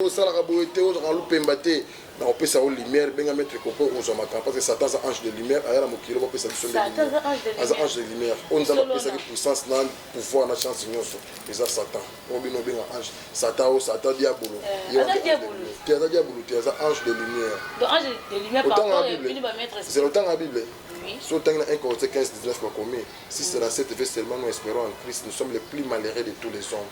Ça la raboité aux gens loupé mbaté. On peut ça aux lumières, bien mettre coco aux hommes parce que Satan c'est ange de lumière. Ailleurs mon kilo on peut ça de lumière. Ange de lumière. On a appelé ça puissance nan pouvoir na chance nyoso. C'est Satan. On bien ange. Satan ou Satan diabolo. Tu as diabolo, tu as ange de lumière. Donc ange de lumière par rapport et puis va mettre. C'est le temps la Bible. Oui. Sur le temps 1 Corinthiens 15-19 quoi commis. Si c'est dans cette vie seulement nous espérons en Christ, nous sommes les plus malheureux de tous les hommes.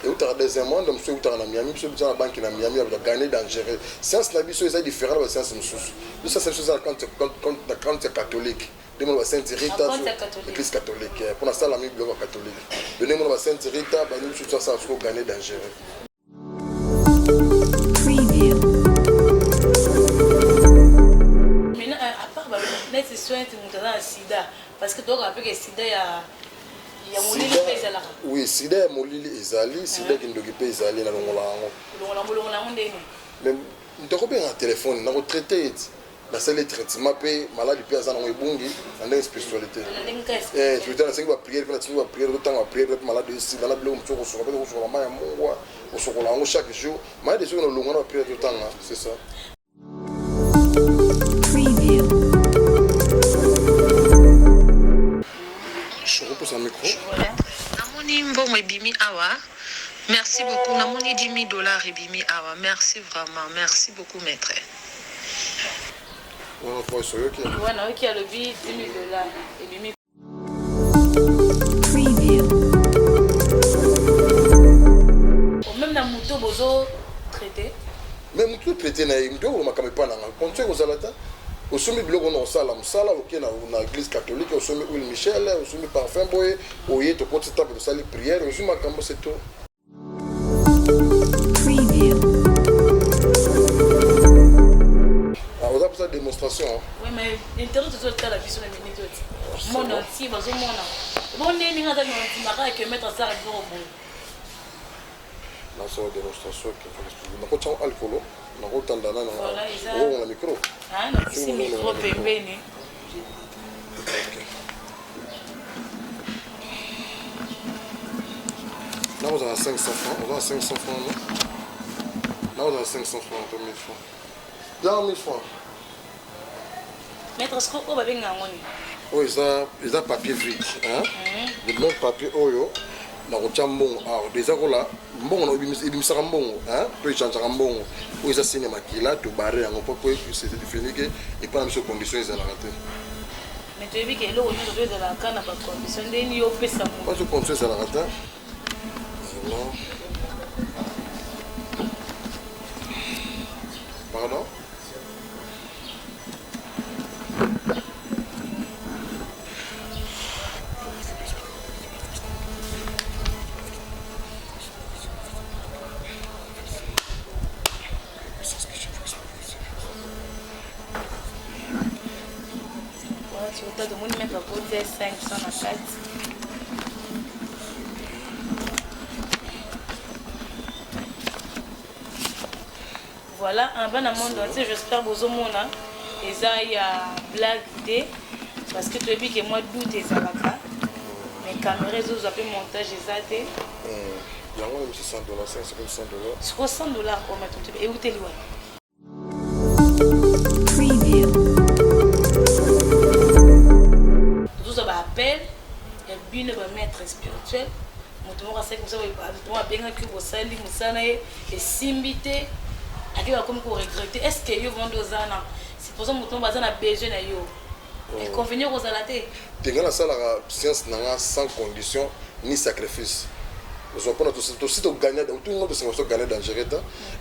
Et où tu as des amants, donc ceux où tu as la Miami, ceux qui ont la banque in Miami, avec gagner dangereux. Science la vie, c'est différent de la science de sous. Ça, c'est chose quand tu es catholique. Demande la Sainte Rita, l'église catholique. Pour l'instant, la Bible est catholique. Demande la Sainte Rita, nous sommes ça, c'est gagner dangereux. Maintenant, à part les soins de mon sida, parce que tu as rappelé que sida, il y a molili ezala. Oui, sida molili ezali, sida qui ndoki pe ezali na longola ngo. Mais ndoko bien un téléphone, na ko traiter na sele traitement pe maladie pe azana ngo ebungi na une spécialité. Tu dois enseigner la prière, tu dois prier autant la prière maladie sida na bilo mtoko so ko so mama ya mungwa, ko so ko lango chaque jour. Mais des jours na longola na prière tout temps, c'est ça. Je repose un micro. Namoni mbongo ebimi awa. Merci beaucoup. Namoni $10,000 ebimi awa. Merci vraiment. Merci beaucoup maître. On va sur eux qui. Voilà, qui a le billet $10,000 ebimi. Même na moto bozo traité. Même tout traité na moto on m'a kamé pas na. Quand tu es aux alata au sommet bloc on sala musala ok na église catholique au sommet Will Michel au sommet parfum boy au yé to petit temps de salir prière au sommet cambo c'est tout. Ah on a pour ça démonstration. Oui mais l'intérêt de tout la vision de minute. Mon anti bazo mona. Bon né ni ngata ni maka que mettre ça au bon. La so démonstration que faut na ko tchon alcool na ko tandana na on a micro. Ah non, c'est micro pembeni. Là on a 500 francs, on a 500 francs là. Là on a 500 francs, 1000 francs. Là 1000 francs. Maître ce qu'on va bien ngoni. Oui, ils ont papier vide hein. Le même papier oyo. Na kotia mbongo ah déjà kola mbongo na ibimisaka mbongo hein to ichanjaka mbongo oyo eza sine makila to bare yango po c'est défini que et pas na condition ezalaka te mais tu yebi ke eloko nyonso to ezalaka na ba condition ndeni yo pesa mo pas condition ezalaka te pardon tu as demandé mettre à côté 500 à 4. Voilà, en bas dans le monde entier, j'espère que vous avez et ça il y a blague idée parce que tu as vu que moi doute et ça va pas. Mais caméras vous avez montage et ça t'es. Il y a moins de $600, $500. $600 pour mettre tout et où t'es loin. Tout ça va appel, il y a bien de maître spirituel. Mon tour à 5 ça va bien que vous sali musana et simbité. Aki va comme pour regretter est-ce que yo vend dozana c'est pour ça mon ton bazana besoin na yo et convenir aux alaté tengana sala science nanga sans condition ni sacrifice nous on prend tout aussi to gagner tout le monde se gagner danger ta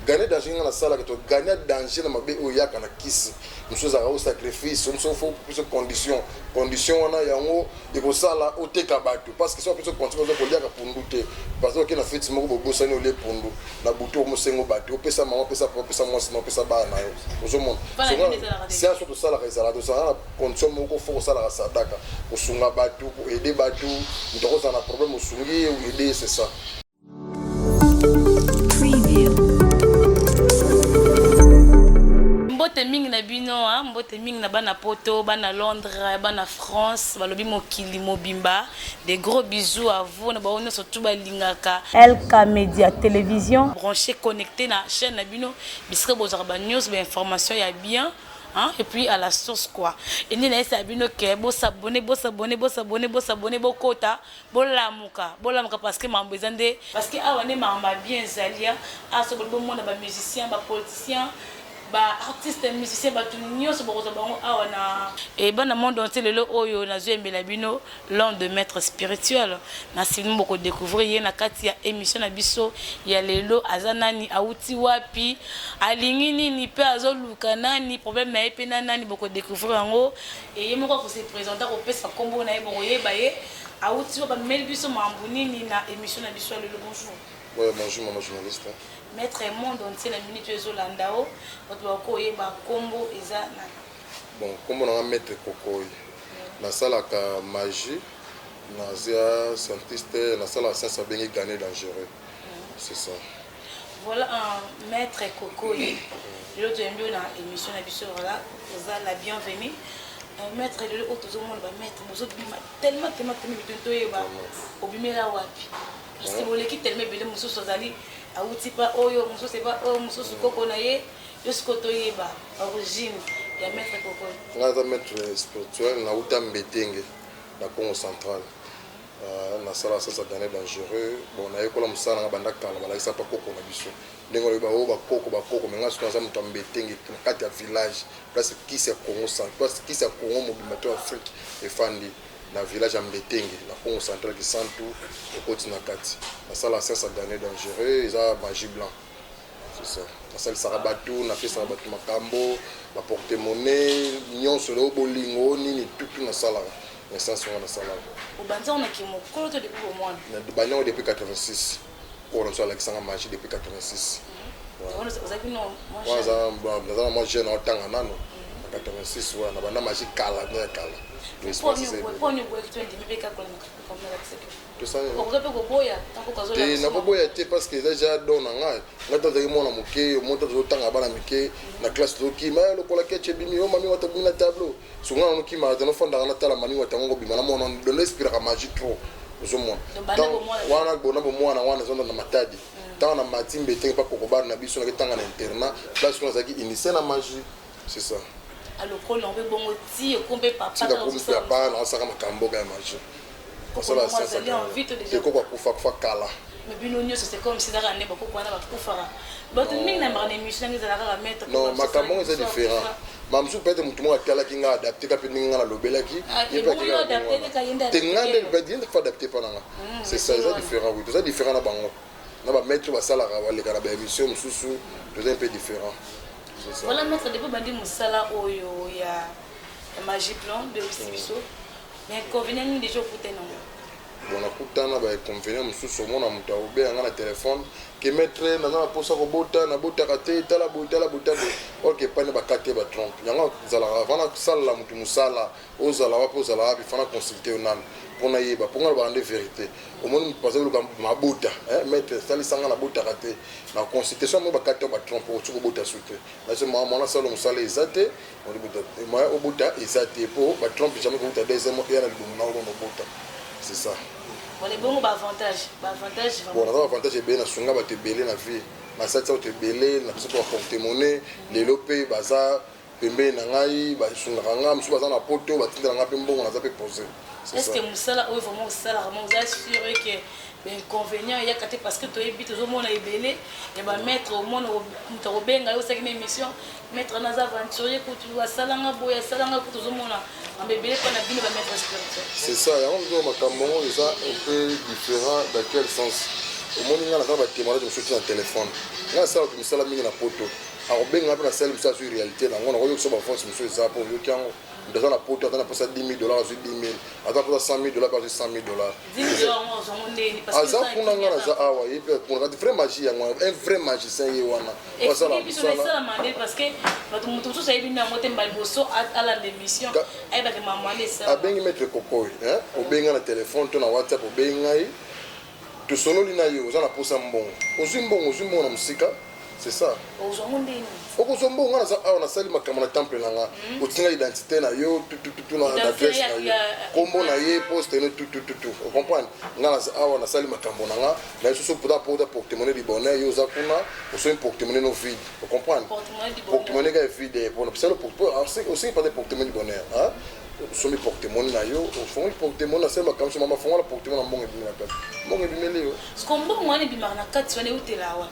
gagner danger na sala que to gagner danger na mabe o yaka na kisi nous sommes à sacrifice nous sommes faut plus condition wana yango et ko sala o teka bato parce que so plus condition ko liaka pundu te parce que na fait moko bobosani o le pundu na buto mo sengo bato pesa mama pesa moi sinon pesa ba na yo ozomona c'est à surtout ça la réserve de ça condition moko faut ça la sadaka ko sunga bato ko aider bato ndoko ça na problème o sungi ou aider c'est ça. mbote mingi na bino mbote mingi na bana poto bana Londres bana France balobi mokili mobimba des gros bisous à vous na baona surtout balingaka LK Media Télévision branché connecté na chaîne na bino bisque bozara ba news ba information ya bien et puis à la source quoi et ni na esa bino ke bo s'abonner bokota bolamuka parce que mambo ezande parce que awa ne mamba bien zalia so bo mona ba musicien ba politicien ba artiste musicien ba tunyo so bozo bango awa na et bana monde entier lelo oyo na zoembela bino l'homme de maître spirituel na sinu boko découvrir na kati ya émission na biso ya lelo azanani auti wapi alingi nini pe azoluka nani problème na epe nani boko découvrir ngo et yemoko ko se présenter ko pesa kombo na yebo yeba ye auti ba mel biso mambo nini na émission na biso lelo bonjour. Ouais, bonjour maman journaliste. Maître monde entier la minute ezolandao bato bakoyeba kombo eza na bon kombo na maître kokoy nasalaka magie nazia scientiste nasala science abengi gagner dangereux c'est ça voilà un maître kokoy l'autre mbio na émission na biso voilà oza la bienvenue maître le autre monde ba maître mozo bima tellement bitonto yeba obimela wapi parce que boleki tellement bele mozo sozali auti pa oyo mozo c'est pas oyo mozo sukoko na ye jusqu'au toyeba origine ya maître kokoy ngaza maître spirituel na uta mbetenge na Congo central na sala ça gagner dangereux bon na yekola musala nga banda kala balakisa pa koko na biso ndenge loba o ba koko menga siko za mutu mbetenge na kati ya village place kisi ya Congo central place kisi ya Congo mobimato Afrique efandi na village ya Mbetenge na Congo central qui sent tout au côté na kati na sala ça gagner dangereux eza magie blanc c'est ça na sala sarabatu na fait sarabatu makambo ba porter monnaie nyonso le bolingo nini tout na sala na sens on na sala au banza on a qui mo kolo to depuis au moins na banyo depuis 86 on a la kisanga magie depuis 86 on a vu non moi jeune en temps nano 86 ouais na bana magie kala na kala nakoboya te parce que déjà don na ngai ngata zaki mona moke monta zotanga bana mike na classe zokima lokola keche bimi o mami wata bina tableau sunga no kima ta no fonda na tala mami wata ngo bima na mona de l'esprit ka magie trop ozomona wana bona bo mwana wana zonda na matadi tant na matimbe te pa kokobar na biso na tanga na internat place ko zaki initier na magie c'est ça alors qu'on veut bon ti kombe papa ça papa na saka makambo ga magie parce que ça c'est quoi kufa kala mais bino nyo c'est comme si dara ne bako kwana ba kufara but mingi na marne mission ngi zala mettre non makambo c'est différent mamsu peut-être mutu mo akala ki nga adapter ka pe ninga na lobelaki il peut que adapter ka yenda tengande ba dire faut adapter pas nga c'est ça c'est différent oui c'est différent na bango na ba mettre ba sala ka wale kana ba émission mususu c'est un peu différent. Voilà notre début bandi musala oyo ya magie blanc de Sibiso mais inconvénient déjà côté non bon akutana ba inconvénient mususu mona muta obe nga na téléphone ke mettre na na posa ko bota na bota kate tala bota OK pas ba kate ba trompe yanga zala vana sala mutu musala ozala wapo zala wapi fana consulter onana pona yeba ponga ba rendre vérité au monde passer le mabota mettre sali sanga na bota kate na consultation mo ba kate ba trompe o tsuko bota souté na ce moment na sala musala ezate on dit bota moi o bota ezate po ba trompe jamais ko bota deuxième ya na libumu na o bota c'est ça. Bon les bons avantage bon on a avantage et bien sunga ba te belé na vie na satsa te belé na biso ko porter monnaie les lopé baza pembe na ngai ba sunga nga musu baza na poto ba tindela nga pembo na za pe poser est-ce que musala o vraiment musala vraiment vous assurez que l'inconvénient il y a parce que tu habites au monde ebelé et ba mettre au monde to benga yo sekine émission mettre na aventurier ko tu salanga boya salanga ko to mona ambebele pa na bino ba mettre spirituel c'est ça ya on dit makambo ça un peu différent dans quel sens au monde ngana ka ba témoignage de sur téléphone nga ça ko misala mingi na poto a benga pa na sel ça sur réalité na ngona ko yo so ba force monsieur ça pour yo kiango dans la poto on a passé $10,000 sur 10,000 attends pour $100,000 par $100,000 $10,000 on est parce que ça pour ngana za awa et puis pour la vraie magie un vrai magicien yewana ça parce que notre mutu so sayibi na mote mbali boso à la émission ay ba ke mamale ça abengi mettre kokoy au benga na téléphone to na WhatsApp au benga to solo lina yo za na posa mbongo ozwi mbongo na musika c'est ça ozongo ndeni okozomba nga naza awa nasali makambo na temple nanga otinga identité na yo na adresse na yo kombo na ye poste no tout ocomprendre nga naza awa nasali makambo nanga na soso puta porte-monnaie du bonheur yo oza kuna osomi porte-monnaie no vide ocomprendre porte-monnaie ka vide pona pisalo osingi pate porte-monnaie du bonheur osomi porte-monnaie na yo ofongoli porte-monnaie nasali makambo so mama fongola porte-monnaie na mbongo ebimi na kati mbongo ebimeli yo mbongo wana ebimaka na kati wana eutela awa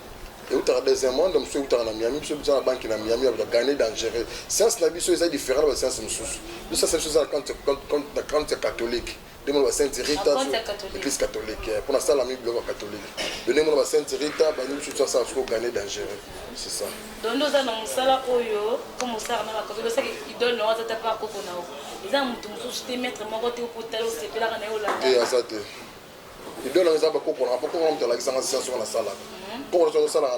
eutaka deuxième monde mosusu eutaka na miami biso biza na banki na miami akoka gagner dangereux science na biso eza différent na bascience mosusu biso science biso eza na kante ya catholique ndenge mona basainte rita église catholique mpo nasala mi biloko ya catholique ndenge mona basainte rita bani biso asala soko gagner dangereux c'est ça donc oza na mosala oyo comme osala na bakoto osaki idole na waza ta mpe akoko na yo eza motu mosusu te maître moko te okotala osepelaka na ye olanda te aza te idole nanga eza bakoko nanga mpo koko na moto alakisanga science soko nasalaka koko na osalaka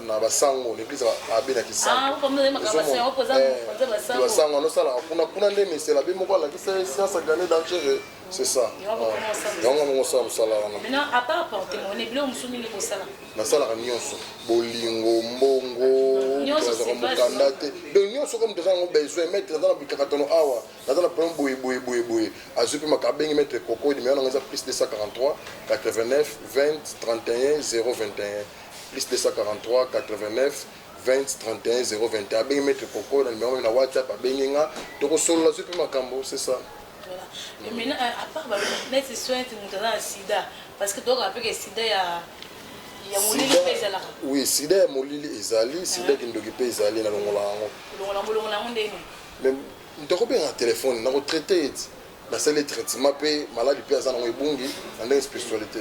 na basango l'église abenaki sangobasango anosalaka kuna nde misela be moko alakisa science agane dangereux c'est ça yango mongo osala mosala wana nasalaka nyonso bolingo mbongo tozaka mokanda te donc nyonso comme toza yango besoin maître naza na bikakatono awa naza na problème boye azwi mpe maka abengi maître koko numéro nango eza plus 243 89 20 31 021 plus 243 89 20 31 021 abengi maître koko na numéro na whatsapp abengi nga tokosolola azwi mpe makambo c'est ça. Voilà. Et maintenant, à part les soins, tu as sida. Parce que tu as rappelé que sida, il y a molili ezala. Oui, sida ya molili ezali, sida ki ndoki pe ezali na longola yango. Longola yango ndeni. Mais ndoko pe na téléphone, na ko traiter na sele traitement pe maladi pe azana ngo ebungi na ndenge spiritualité.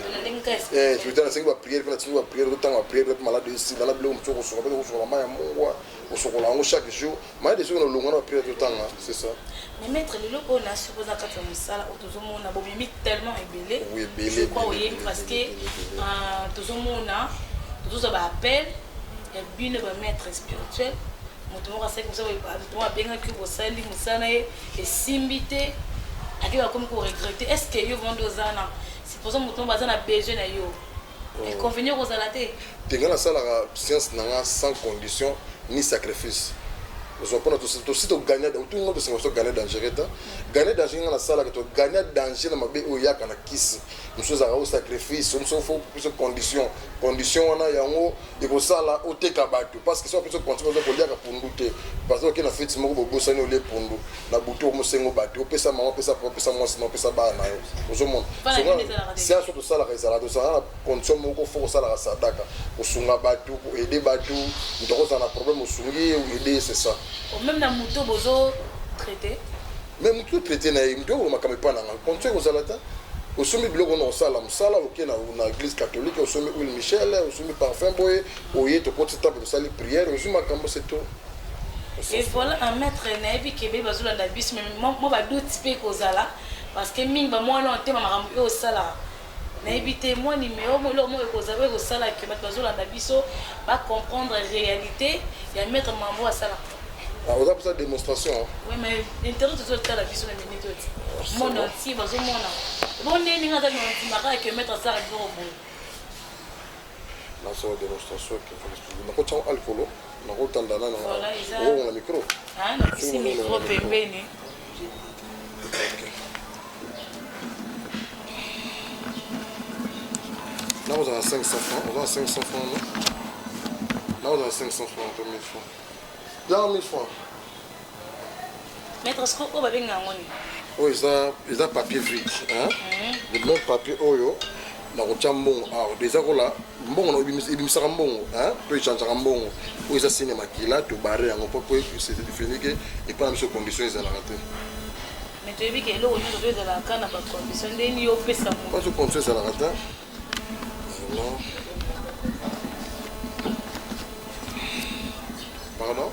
Tu veux dire c'est ba prière, na tsinga ba prière, to tanga prière pe maladi sida na bilo mtsoko so ko so mama ya mungwa, osokola yango chaque jour. Maladi so na longola ba prière to tanga, c'est ça. Mais maître, le loco on a supposé qu'à faire ça, tout le monde a mis tellement ébélé. Oui, ébélé. Je crois oui parce que tout le monde a tout ça va appel et puis ne va mettre spirituel. Mon tour à ça comme ça oui pas. Toi bien que vous sali musana et simbité. Aki va comme regretter. Est-ce que yo vont dozana? C'est pour ça mon tour bazana besoin na yo. Et convenir aux alatés. Tenga ça la science n'a sans condition ni sacrifice. Nous avons aussi gagné tout le monde se gagner dangereux gagner danger na sala que gagner danger na mabe oya kana kisi nous sommes à sacrifice nous sommes plus condition wana yango eko sala oteka bato parce que so plus continuer ko liaka pundu te parce que na fiti moko bobosani ole pundu na buto mo sengo bato pesa mama pesa moi sinon pesa ba na yo nous sommes c'est à surtout sala rezala to sala condition moko faut sala sadaka osunga bato aider bato ndoko za na problème osungi ou aider c'est ça. Même dans moto bozo traité. Même moto traité na moto ko makame pa na konto ko zalata. Osomi biloko na osala musala oké na église catholique osomi Will Michel osomi parfum boy oye to porte table de salle prière osomi makambo c'est tout. Et voilà un maître naïbi qui be bazula na bis mais moi ba doute pe ko zala parce que mingi ba moi non te makambo yo sala. Naïbi te moi numéro mo lo mo ko zala ko sala que maître bazula na biso ba comprendre la réalité ya maître mambo sala. Ah, vous avez besoin de démonstration. Oui, mais l'intérêt de tout la vision de minute. Mon entier, vas-y, mon nom. Bon, n'est pas dans le marais que mettre ça avec vos mots. Là, c'est une démonstration qu'il faut expliquer. Nous avons alcool, nous avons tendana, nous avons un micro. Ah, non, c'est un micro pépé. Là, vous avez 500 francs. Vous avez 500 francs, non? Là, vous avez 500 francs, 1000 francs. Là, 1000 francs. Maître, est-ce qu'on va bien gagner? Oui, ils ont papier vide. Le même papier, oyo. Na kotia mbongo awa déjà kola mbongo na ebimisaka mbongo to echangeaka mbongo oyo eza sine makila tobare yango mpo po c'est défini ke epa na biso condition ezalaka te mais toyebi ke eloko nyonso to ezalaka na bacondition ndeni yo opesa mo pas condition ezalaka te pardon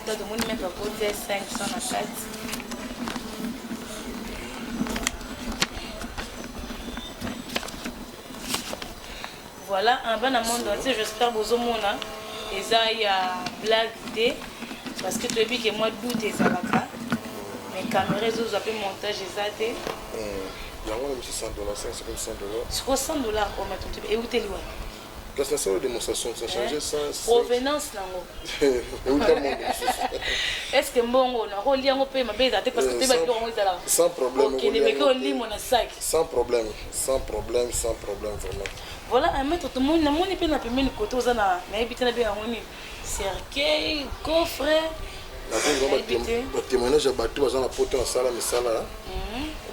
Todo mundo me pagou 500 só na casa. Voilà, un bon monde entier, j'espère que vous mona. Et ça, il y a blague idée. Parce que tu as vu que moi, doute et ça va pas. Mais caméras, vous avez montage et ça, t'es. Il y a même $100, $100. C'est quoi $100 pour mettre tout. Et où t'es loin? Parce que c'est une démonstration, ça a changé ça. Provenance, non. Est-ce que bon, on a relié un peu ma bête parce que tu vas dire là. Sans problème. Ok, les mecs, on lit mon sac. Sans problème, vraiment. Voilà, un maître, tout le monde, n'est pas dans le côté aux années. Mais habiter bien en ligne. Cercueil, coffre. Le témoignage à bateau, dans la pote en salle, mais ça là.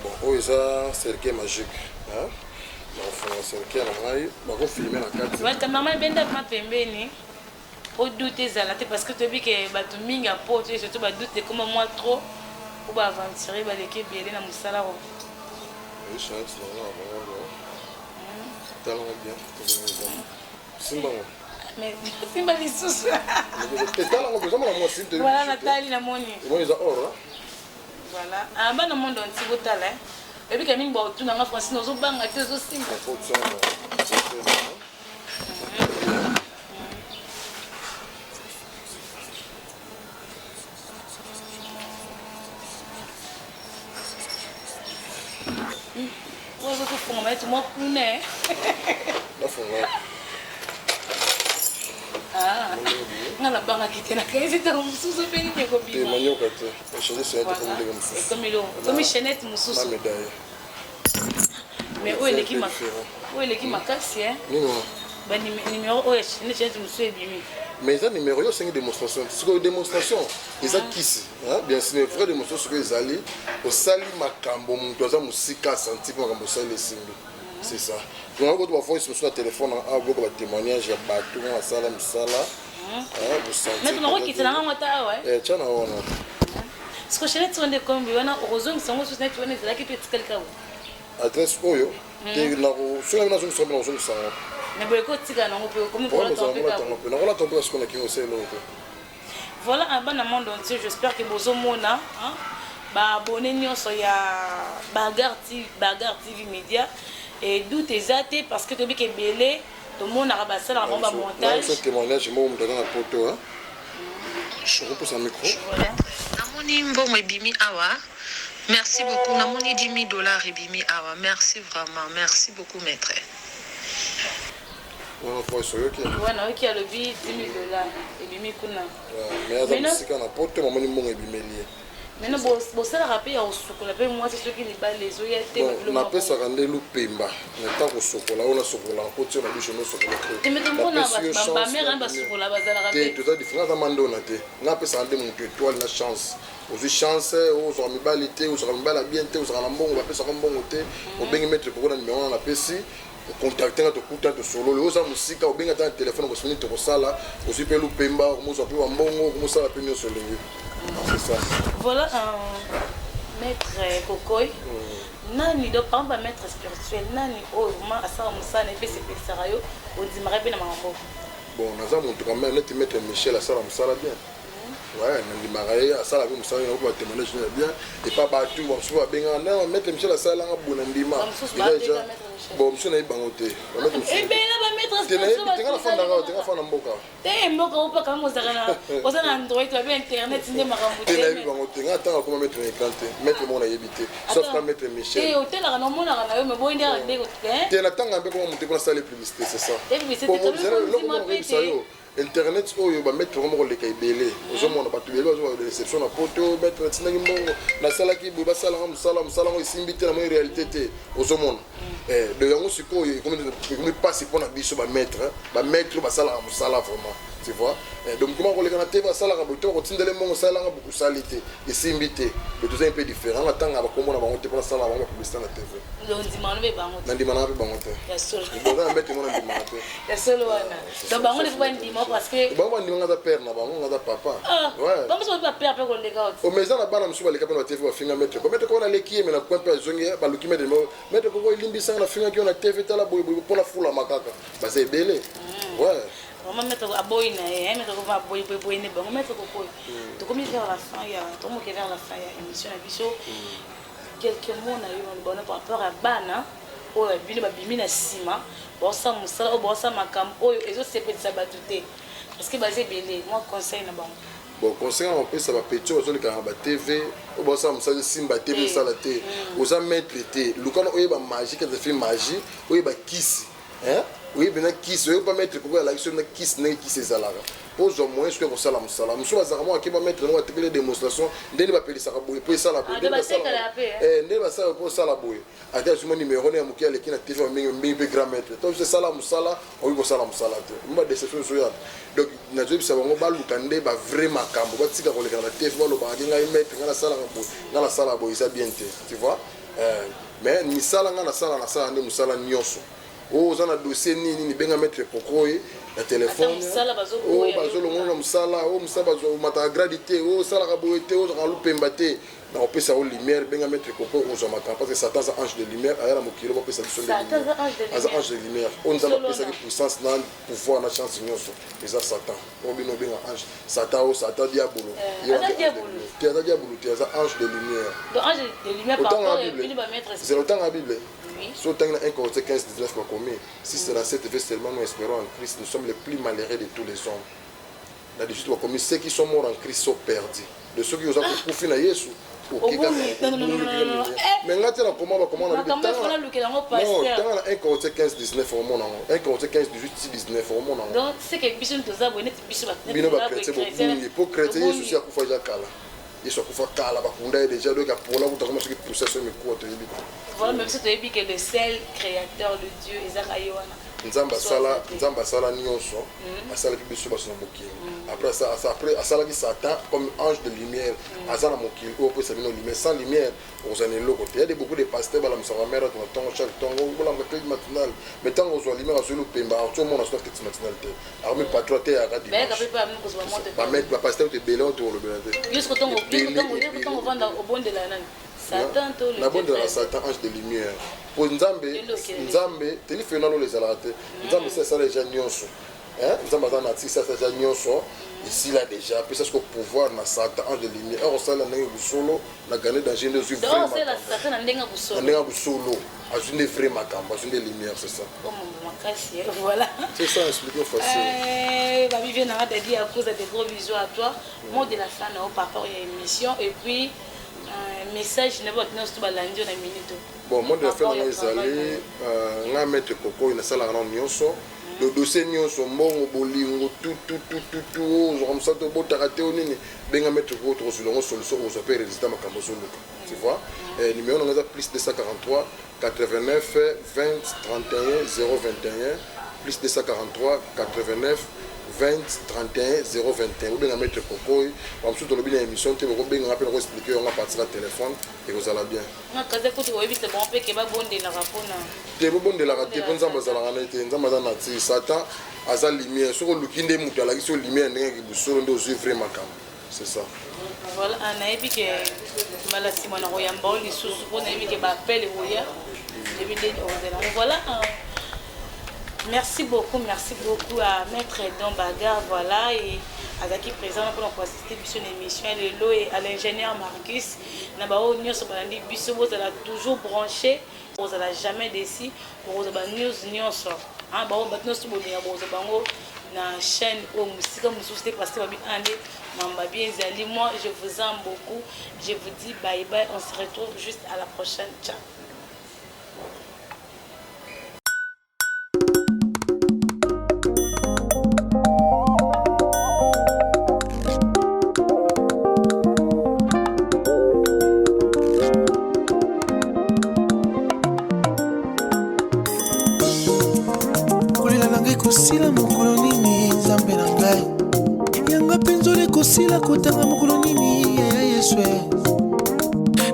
Bon, ils ont cercueil magique. Cercueil, on va filmer la carte. Ouais, ta maman est bien d'accord, pembeni. Au doute zalate parce que tu as vu que bato minga po tu surtout ba doute de comment moi trop ou ba aventurer ba l'équipe bien na musala ro. Oui, je suis là talent bien. Simba. Mais Simba les sous. Tu talent besoin de moi si tu. Voilà Nathalie la moni. Moi ils ont or. Voilà. Ah ba na monde on ti botala. Et puis Camille ba tu na nga Francine ozo banga te ozo Simba. Ouais, je peux pour mettre moi plus né. Ah, on a pas quitté la caisse, c'est un sous peine de copie. Et manio kate, changer c'est comme les gars. Comme Chanette moussous. Mais où est l'équipe ma? Où est l'équipe ma casse hein? Non. Ben numéro où est Chanette moussous et bimi. Mais ça numéro c'est une démonstration. C'est une démonstration. Ils ont kiss. Bien sûr, les frères démonstration que ils allaient au sali makambo mutoza musika senti pour makambo sali simbi. C'est ça. Donc on va voir sur le téléphone à beaucoup de témoignages à bateau à sala musala. Vous sentez. Mais tu n'as qui te l'a rencontré ouais. Tiens on a. Ce que Chanette on est comme on a heureusement que sont sur net on est là qui peut être quelqu'un. Adresse oyo. T'es là sur la maison sur la zone ça. Mais bon écoute tu gagnes on peut comme pour la tomber. On va tomber parce qu'on a qui aussi là. Voilà un bon monde entier, j'espère que bozo mona hein ba abonné nyonso ya Bagarre TV Media et d'où tes athées parce que tu dis que belé tout le monde a rabassé la bombe à montage. Ce témoignage moi on me donne la photo hein. Je repose un micro. Voilà. Namoni mbongo ebimi awa. Merci beaucoup. Namoni $10 ebimi awa. Merci vraiment. Merci beaucoup maître. Voilà, qui a le billet $10 et bimi kuna. Mais c'est quand on a porté mon monnaie ebimeli. Maintenant bon ça rappelle au sokola pe moi c'est ceux qui les balles les oya te on appelle ça rendre lupemba. On tant que sokola on a sokola côté on a bicho no sokola. Tu me demandes ba mère ba sokola ba za rappelle. Tu as différence à mandona te. On appelle ça rendre mon étoile la chance. Aux chance aux amis balité aux amis bala bien te aux amis bon on appelle ça comme bon côté. Au bengi mettre pour le numéro on appelle si contacter notre couta de solo les autres musique au bengi ta téléphone ko finir to sala aussi pe lupemba ko so pe wa mbongo ko so la pe nyo solo. C'est ça. Voilà maître Kokoy. Nani do par exemple maître spirituel nani o ma asa musana pe c'est sérieux au dimare pe na mambo. Bon naza monto quand même net maître Michel asa musala bien. Ouais, on dit marié à ça la vie musala on va témoigner bien et pas battu bon souvent bien non maître Michel asa la bon ndima. Déjà bon monsieur na bangote. Eh bien là ba maître spirituel. Tu as la fin d'arrêt, tu as fin d'amboka. Te mboka upa kama ozana Android tu as internet nde makambo te. Tu as bangote ngata comment mettre écran te mettre mon habité sauf pas mettre Michel. Et hôtel là non mona na yo me boy ndé ndé ko te. Tu na tanga be comment monter pour ça les publicités c'est ça. Et puis c'était comme internet oyo ba mettre vraiment le kaibele ozomona batu bele bazo de réception na poto mettre tsinaki mbongo na sala ki bo basala musala ngo isimbite na mo réalité te ozomona de yango sikoyo comme passe pour na biso ba mettre basala musala vraiment tu vois donc comment on les kana te basala ka boto ko tindele mbongo sala nga beaucoup salité isimbite mais tout ça un peu différent atanga ba komona ba ngote pour sala ba publicité na TV donc dimano be bango na dimana be bango te ya solo bon na mettre mon dimana te ya solo wana donc bango ne faut pas ndimo parce que bango ndimo nga père na bango nga papa ouais bango so pas père pe ko leka o meza na bana msuba leka pe na TV wa finga mettre ko mettre ko na leki me na kwa pe zongi ba luki mettre mettre ko limbisa na finga ki na TV tala boy pour la foule makaka ba c'est belé ouais vraiment mettre à boy na mettre ko va boy ne bango mettre ko ko to comme vers la fin ya to mo ke vers la fin ya émission na biso quelques mots na yo on par rapport à bana oyo bino babimi na nsima baosala mosala oyo baosala makambo oyo ezosepelisa bato te parce que baza ebele moi conseil na bango. Bon, conseil on peut ça va pécho sur le canal TV ou bon ça me simba TV ça la té aux mettre té lucano oyo ba magie que fait magie oyo ba kiss hein oui bien kiss oyo pas mettre pour la action na kiss na kiss ezalaka pose au moins ce que ça la musala muso bazaramo qui va mettre na télé démonstration ndeni ba pelisa ka boye pour ça la boye ndeni ba ça pour ça la boye ata suma numéro na mukia le kina TV mingi grand maître donc c'est ça la musala oyo ko ça la musala te mba déception so ya donc na jobi ça bango baluka nde ba vraiment kambo ba tika ko le kana TV ba lo ba ngai mettre ngala sala ka boye ngala sala boye ça bien te tu vois mais ni sala ngala sala na sala nde musala nyonso oh on a dossier ni benga mettre pokoy la téléphone oh bazolongo na musala oh musala bazo mata gradité oh sala ka boyete oh ka lupemba te na on peut ça au lumière benga mettre pokoy on zoma parce que Satan c'est ange de lumière aya na mokilo on peut ça de lumière ange de lumière on nous a pas ça puissance na pouvoir na chance nyonso c'est Satan on bino benga ange Satan oh Satan diabolo diabolo tu es ange de lumière donc ange de lumière par rapport et puis va mettre c'est le temps la Bible. Si on a 1 Corinthiens 15, 19 quoi commis, si c'est dans cette veste seulement nous espérons en Christ, nous sommes les plus malheureux de tous les hommes. Là-dessus, commis ceux qui sont morts en Christ sont perdus. De ceux qui ont profité à Jésus. Mais là, tu as comment on a dit non, 1 Corinthiens 15, 19 au monde. 1 Corinthiens 15, 18, 19 au monde. Donc, c'est que Bishop nous a abonné, Bishop a chrétien, pour chrétien, Jésus a fait déjà Kala. Ils sont pour faire Kala, déjà, donc pour là, vous avez ce qui pousse sur mes cours. Voilà, même si tu as dit que le seul créateur de Dieu est Zaraïwana. Nzamba sala nyonso asala ki biso baso na mokili après ça asala ki Satan comme ange de lumière azana mokili o peut sabino lumière sans lumière aux années loko il y a des beaucoup de pasteurs bala musaka mère to tongo chaque tongo bola ngaka matinal mais tant aux lumière azulu pemba tout monde sur cette matinal te armé patriote à radio mais ka pas ko ba monte ba mettre ba pasteur te belon to le belon jusqu'au tongo vendre au bon de la nane Satan to le na bon de la Satan ange de lumière pour Nzambe téléphone les alate Nzambe c'est ça les gens nyonso hein Nzambe dans na ça ça nyonso ici là déjà puis ça ce pouvoir na Satan ange de lumière or ça la ndenga busolo na gagner dans une yeux vraiment c'est la Satan na ndenga busolo azune vrai makamba azune lumière c'est ça voilà c'est ça expliquer facile bah vivre na dit à cause de gros bisous à toi mot de la fin au papa et émission et puis message na ba tino sto balandi na minute bon moi de la fin na ezali nga mettre koko na sala na nyonso le dossier nyonso mbongo bolingo tout comme ça to botarate onini benga mettre votre solution aux opérer résultat makambo soluka tu vois numéro na plus 243 89 20 31 021 plus 243 89 20 31 021 ou bien mettre coco on se donne bien émission tu vas bien rappeler expliquer on va partir à téléphone et vous allez bien na kaza ko tu oyebi c'est bon pe ke ba bonde na rapona te bon de la raté pour nzamba za la te nzamba za na ti Satan aza lumière soko lukinde mutu ala ki so lumière ndenge ki busolo ndo zo vraiment makam c'est ça voilà anayebi ke malasi mwana ko yamba oli susu ko nayebi ke ba appel oya debi de voilà. Merci beaucoup à Maître Edon Bagar, voilà, et à Zaki présent pour assister à une émission, et à l'ingénieur Marcus. Nabao News Balandi Bisso, vous allez toujours branché, vous allez jamais déçu, vous allez news sort. Ah bah maintenant c'est bon, vous allez na chaîne au musique comme vous parce que Mamba bien Zali, moi je vous aime beaucoup, je vous dis bye bye, on se retrouve juste à la prochaine, ciao. Kosila mokolo nini Nzambe na ngai yanga penzole kosila kotanga mokolo nini ya Yesu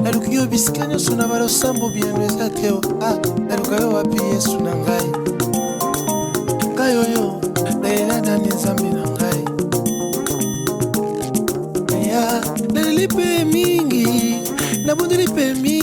naluki yo bisika nyonso na balosambo bieno eza te naluka yo wapi Yesu na ngai ngai oyo nalela nani Nzambe na ngai naleli mpe mingi nabondeli mpe mingi